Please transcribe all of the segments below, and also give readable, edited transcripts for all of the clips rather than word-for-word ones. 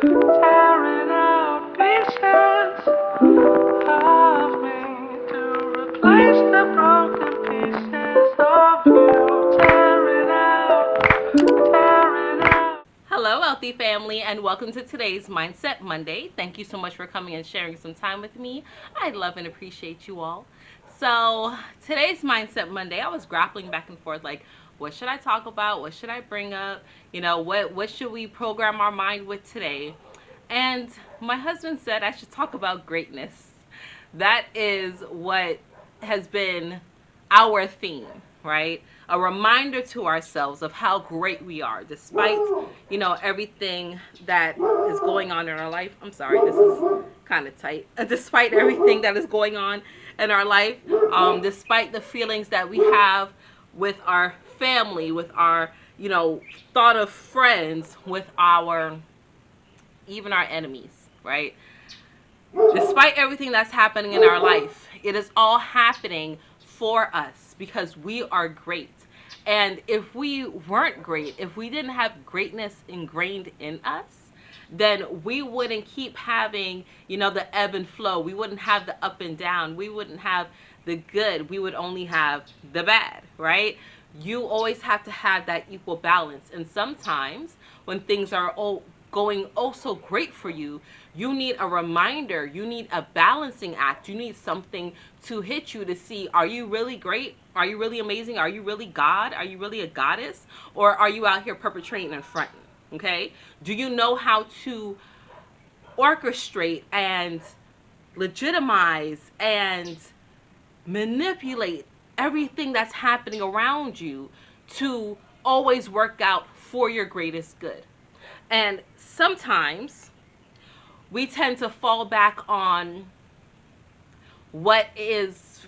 Tearing out pieces of me to replace the broken pieces of you. Tearing out. Hello, Wealthy family, and welcome to today's Mindset Monday. Thank you so much for coming and sharing some time with me. I love and appreciate you all. So, today's Mindset Monday, I was grappling back and forth like, what should I talk about? What should I bring up? What should we program our mind with today? And my husband said I should talk about greatness. That is what has been our theme, right? A reminder to ourselves of how great we are despite, everything that is going on in our life. I'm sorry, this is kind of tight. Despite everything that is going on in our life, despite the feelings that we have with our family, with our, thought of friends, with our even our enemies, right? Despite everything that's happening in our life, it is all happening for us because we are great. And if we weren't great, if we didn't have greatness ingrained in us, then we wouldn't keep having, the ebb and flow. We wouldn't have the up and down. We wouldn't have the good. We would only have the bad, right? You always have to have that equal balance. And sometimes when things are going oh so great for you, you need a reminder. You need a balancing act. You need something to hit you to see, are you really great? Are you really amazing? Are you really God? Are you really a goddess? Or are you out here perpetrating and fronting? Okay? Do you know how to orchestrate and legitimize and manipulate everything that's happening around you to always work out for your greatest good? And sometimes we tend to fall back on what is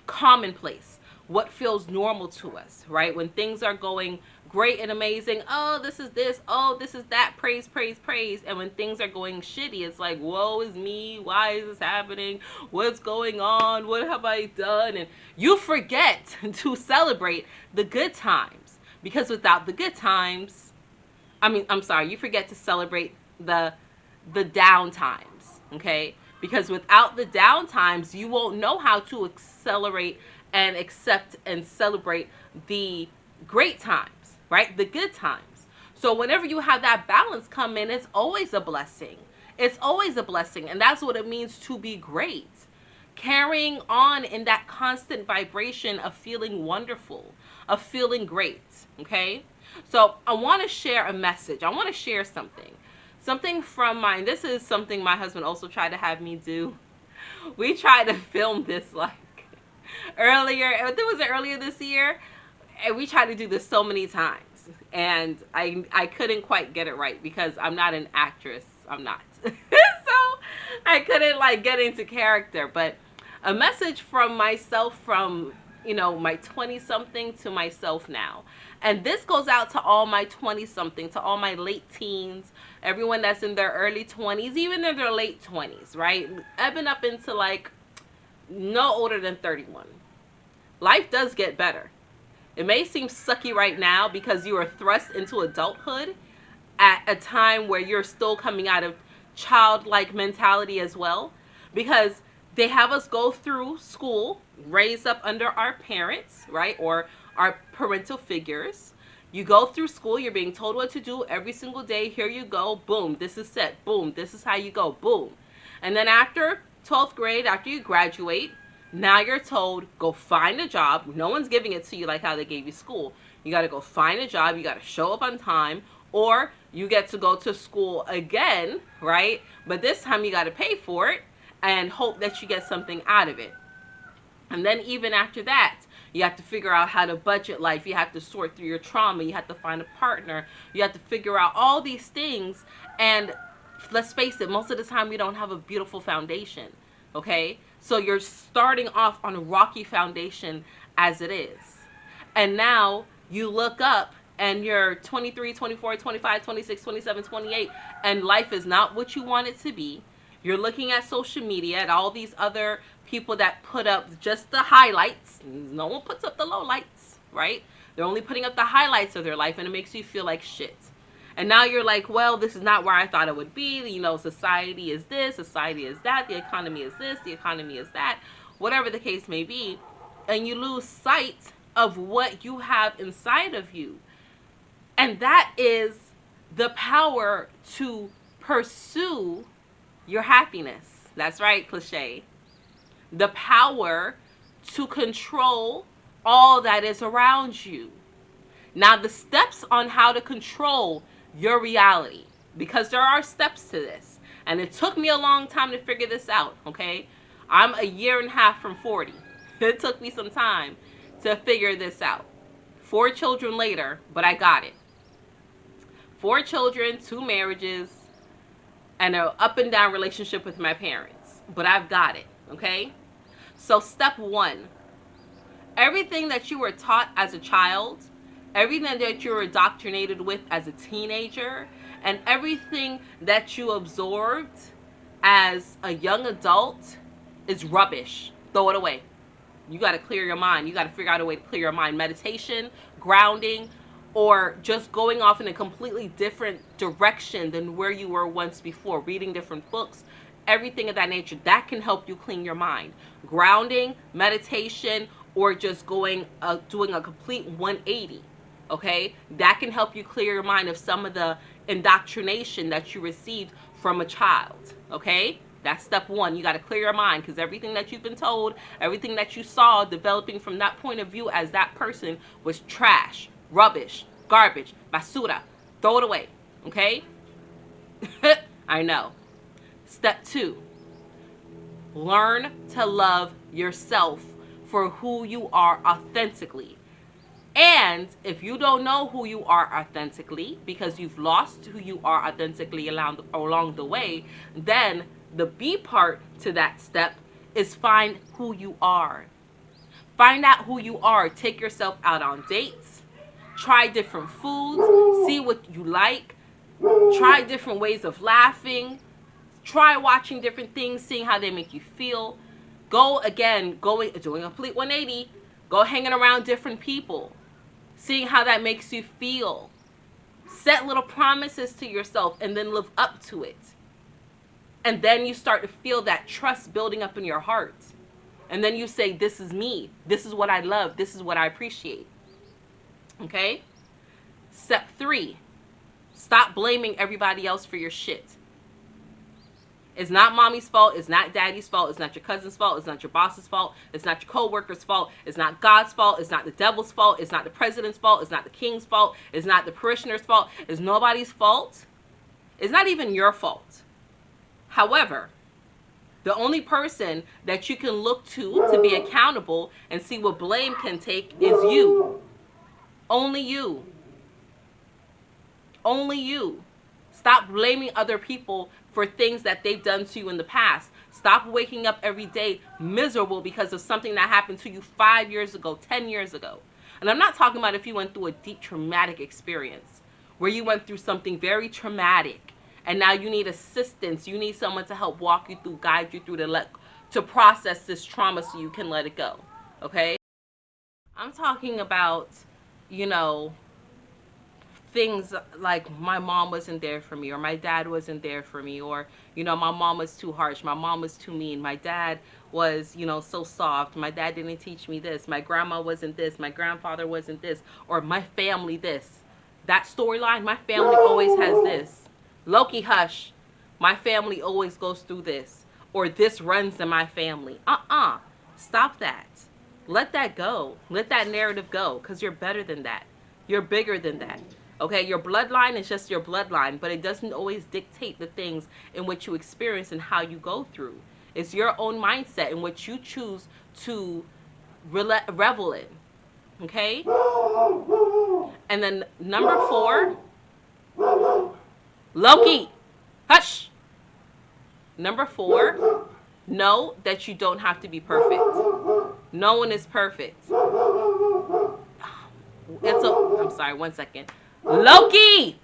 commonplace, what feels normal to us, right? When things are going great and amazing, oh, this is this, oh, this is that, praise, praise, praise. And when things are going shitty, it's like, woe is me, why is this happening? What's going on? What have I done? And you forget to celebrate the good times, because without the good times, I'm sorry, you forget to celebrate the down times, okay? Because without the down times, you won't know how to accelerate and accept and celebrate the great times, right? The good times. So whenever you have that balance come in, it's always a blessing. It's always a blessing, and that's what it means to be great. Carrying on in that constant vibration of feeling wonderful, of feeling great, okay? So I want to share a message. I want to share something. Something from mine. This is something my husband also tried to have me do. We tried to film this like earlier. I think it was earlier this year. And we tried to do this so many times. And I couldn't quite get it right because I'm not an actress. I'm not. So I couldn't like get into character. But a message from myself from, my 20 something to myself now. And this goes out to all my 20 something, to all my late teens, everyone that's in their early 20s, even in their late 20s, right? Ebbing up into like no older than 31. Life does get better. It may seem sucky right now because you are thrust into adulthood at a time where you're still coming out of childlike mentality as well, because they have us go through school, raised up under our parents, right, or our parental figures. You go through school, you're being told what to do every single day. Here you go, boom, this is set, boom, this is how you go, boom. And then after 12th grade, after you graduate, now you're told, go find a job. No one's giving it to you like how they gave you school. You got to go find a job. You got to show up on time, or you get to go to school again, right? But this time you got to pay for it and hope that you get something out of it. And then even after that, you have to figure out how to budget life. You have to sort through your trauma. You have to find a partner. You have to figure out all these things. And let's face it, most of the time we don't have a beautiful foundation. Okay? So you're starting off on a rocky foundation as it is. And now you look up and you're 23, 24, 25, 26, 27, 28, and life is not what you want it to be. You're looking at social media at all these other people that put up just the highlights. No one puts up the lowlights, right? They're only putting up the highlights of their life, and it makes you feel like shit. And now you're like, well, this is not where I thought it would be. You know, society is this, society is that, the economy is this, the economy is that, whatever the case may be. And you lose sight of what you have inside of you. And that is the power to pursue your happiness. That's right, cliche. The power to control all that is around you. Now, the steps on how to control your reality, because there are steps to this, and it took me a long time to figure this out, okay? I'm a year and a half from 40. It took me some time to figure this out. 4 children later, but I got it. 4 children, 2 marriages, and an up and down relationship with my parents. But I've got it, okay? So step one, everything that you were taught as a child, everything that you were indoctrinated with as a teenager, and everything that you absorbed as a young adult is rubbish. Throw it away. You got to clear your mind. You got to figure out a way to clear your mind. Meditation, grounding, or just going off in a completely different direction than where you were once before, reading different books, everything of that nature. That can help you clean your mind. Grounding, meditation, or just doing a complete 180. Okay, that can help you clear your mind of some of the indoctrination that you received from a child. Okay, that's step one. You got to clear your mind, because everything that you've been told, everything that you saw developing from that point of view as that person was trash, rubbish, garbage, basura. Throw it away. Okay. I know. Step two, learn to love yourself for who you are authentically. And if you don't know who you are authentically, because you've lost who you are authentically along the way, then the B part to that step is find who you are. Find out who you are. Take yourself out on dates. Try different foods. See what you like. Try different ways of laughing. Try watching different things, seeing how they make you feel. Doing a complete 180. Go hanging around different people, seeing how that makes you feel. Set little promises to yourself and then live up to it. And then you start to feel that trust building up in your heart. And then you say, this is me. This is what I love. This is what I appreciate. Okay? Step three, stop blaming everybody else for your shit. It's not mommy's fault. It's not daddy's fault. It's not your cousin's fault. It's not your boss's fault. It's not your co-worker's fault. It's not God's fault. It's not the devil's fault. It's not the president's fault. It's not the king's fault. It's not the parishioner's fault. It's nobody's fault. It's not even your fault. However, the only person that you can look to be accountable and see what blame can take is you. Only you. Only you. Stop blaming other people for things that they've done to you in the past. Stop waking up every day miserable because of something that happened to you 5 years ago, 10 years ago. And I'm not talking about if you went through a deep traumatic experience where you went through something very traumatic and now you need assistance. You need someone to help walk you through, guide you through to process this trauma so you can let it go. Okay? I'm talking about, you know, things like my mom wasn't there for me, or my dad wasn't there for me, or, you know, my mom was too harsh, my mom was too mean, my dad was, you know, so soft, my dad didn't teach me this, my grandma wasn't this, my grandfather wasn't this, or my family this. That storyline, my family always has this. Loki, hush. My family always goes through this, or this runs in my family. Stop that. Let that go. Let that narrative go, because you're better than that. You're bigger than that. Okay, your bloodline is just your bloodline, but it doesn't always dictate the things in which you experience and how you go through. It's your own mindset in which you choose to revel in. Okay? And then number 4, Loki, hush. Number 4, know that you don't have to be perfect. No one is perfect. I'm sorry, 1 second. Loki!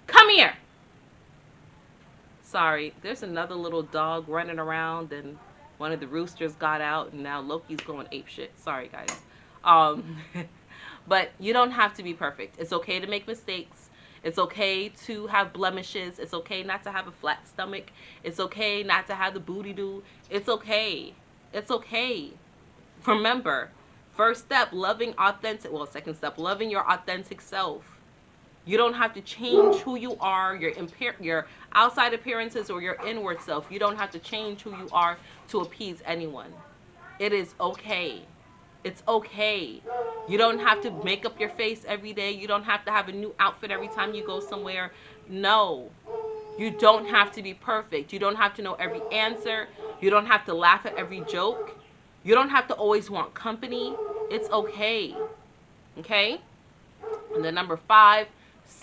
Come here! Sorry, there's another little dog running around and one of the roosters got out and now Loki's going apeshit. Sorry, guys. But you don't have to be perfect. It's okay to make mistakes. It's okay to have blemishes. It's okay not to have a flat stomach. It's okay not to have the booty do. It's okay. It's okay. Remember, first step, loving authentic. Well, second step, loving your authentic self. You don't have to change who you are, your outside appearances or your inward self. You don't have to change who you are to appease anyone. It is okay. It's okay. You don't have to make up your face every day. You don't have to have a new outfit every time you go somewhere. No. You don't have to be perfect. You don't have to know every answer. You don't have to laugh at every joke. You don't have to always want company. It's okay. Okay? And then number 5,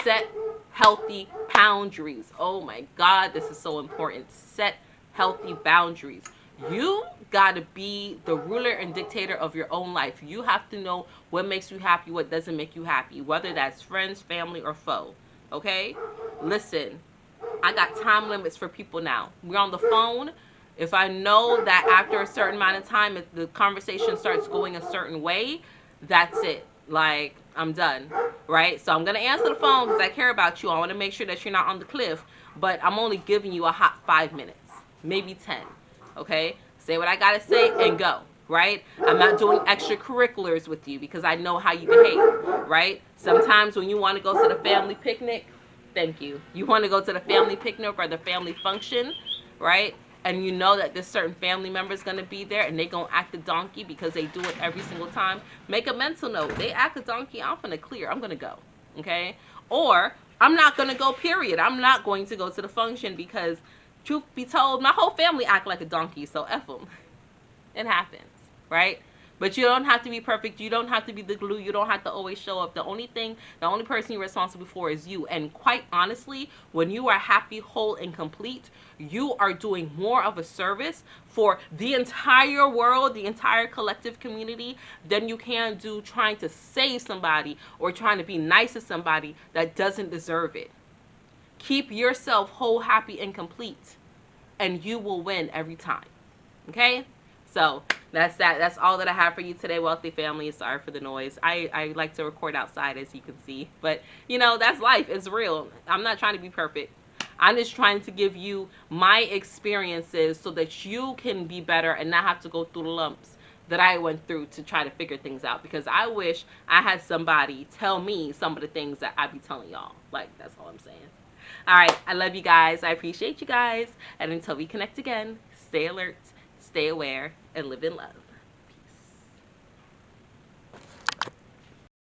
set healthy boundaries. Oh my God, this is so important. Set healthy boundaries. You got to be the ruler and dictator of your own life. You have to know what makes you happy, what doesn't make you happy, whether that's friends, family, or foe. Okay? Listen, I got time limits for people now. We're on the phone. If I know that after a certain amount of time, if the conversation starts going a certain way, that's it. Like, I'm done. Right? So I'm going to answer the phone because I care about you. I want to make sure that you're not on the cliff. But I'm only giving you a hot 5 minutes, maybe 10. Okay? Say what I got to say and go. Right? I'm not doing extracurriculars with you because I know how you behave. Right? Sometimes when you want to go to the family picnic, thank you. You want to go to the family picnic or the family function, right? And you know that this certain family member is going to be there and they going to act a donkey because they do it every single time. Make a mental note. They act a donkey, I'm going to clear. I'm going to go. Okay? Or I'm not going to go, period. I'm not going to go to the function because, truth be told, my whole family act like a donkey. So F them. It happens, right? But you don't have to be perfect. You don't have to be the glue. You don't have to always show up. The only person you're responsible for is you. And quite honestly, when you are happy, whole, and complete, you are doing more of a service for the entire world, the entire collective community, than you can do trying to save somebody or trying to be nice to somebody that doesn't deserve it. Keep yourself whole, happy, and complete, and you will win every time. Okay? So that's that. That's all that I have for you today, wealthy family. Sorry for the noise. I like to record outside, as you can see. But, that's life. It's real. I'm not trying to be perfect. I'm just trying to give you my experiences so that you can be better and not have to go through the lumps that I went through to try to figure things out. Because I wish I had somebody tell me some of the things that I be telling y'all. Like, that's all I'm saying. All right. I love you guys. I appreciate you guys. And until we connect again, stay alert, stay aware, and live in love.